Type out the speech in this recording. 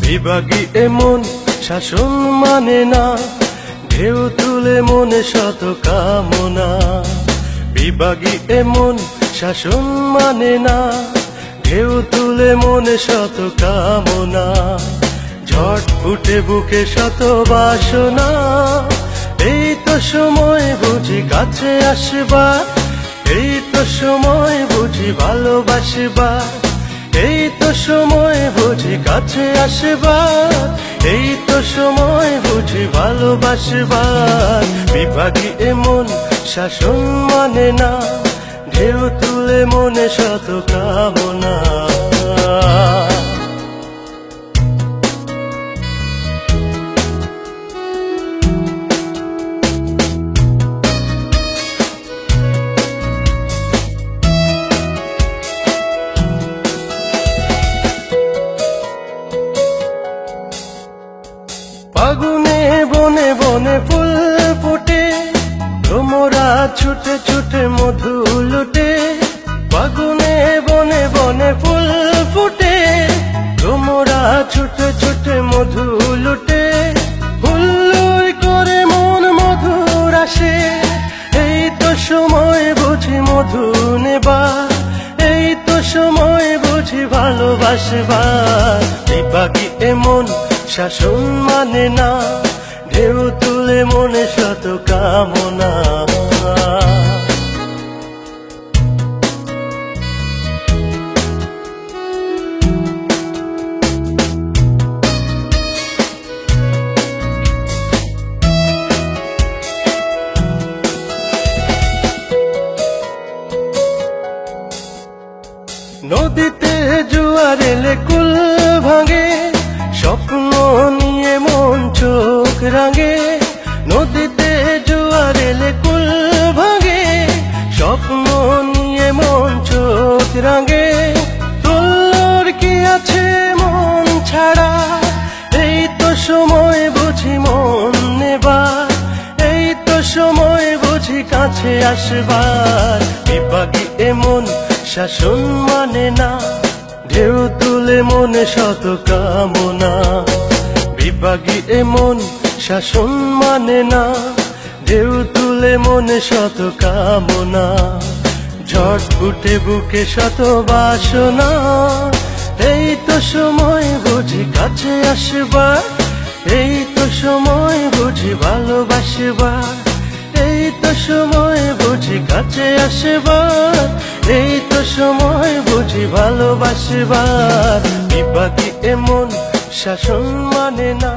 বিভাগী এমন শাসন মানে না, ঢেউ তুলে মনে শত কামনা। বিভাগী এমন শাসন মানে না, ঢেউ তুলে মনে শত কামনা। ঝট ফুটে বুকে শত বাসনা, এই তো সময় বুঝি কাছে আসবার, এই তো সময় বুঝি ভালোবাসবার, এই তো সময় বুঝি কাছে আসবার, এই তো সময় বুঝি ভালোবাসবার। বিভাগী এমন শাসন মানে না, ঢেউ তুলে মনে শত কামনা। ফাগুনে বনে বনে ফুল ফোটে, ভ্রমরা ছুটে ছুটে মধু লুটে। ফাগুনে বনে বনে ফুল ফোটে, ভ্রমরা ছুটে ছুটে মধু লুটে। হুল্লোড় করে মন মধুর আসে, এই তো সময় বুঝি মধু নেবার, এই তো সময় বুঝি ভালোবাসবার। বিভাগী এমন শাসন মানে না, ঢেউ তুলে মনে শত কামনা। নদীতে জোয়ার এলে কুল ভাঙে, স্বপ্ন নিয়ে মন চোখ রাঙে। নদীতে জোয়ার এলে কুল ভাঙে, স্বপ্ন নিয়ে মন চোখ রাঙে। তোর কি আছে মন ছাড়া, এই তো সময় বুঝি মন নেবার, এই তো সময় বুঝি কাছে আসবার। বিভাগী এমন শাসন মানে না, ঢেউ তুলে মনে শত কামনা। বিভাগী এমন শাসন মানে না, ঢেউ তুলে মনে শত কামনা। ঝট ফুটে বুকে শত বাসনা, এই তো সময় বুঝি কাছে আসবার, এই তো সময় বুঝি ভালোবাসবার, এই তো সময় বুঝি কাছে আসবার, এই তো সময় বুঝি ভালোবাসবার। বিভাগী এমন শাসন মানে না।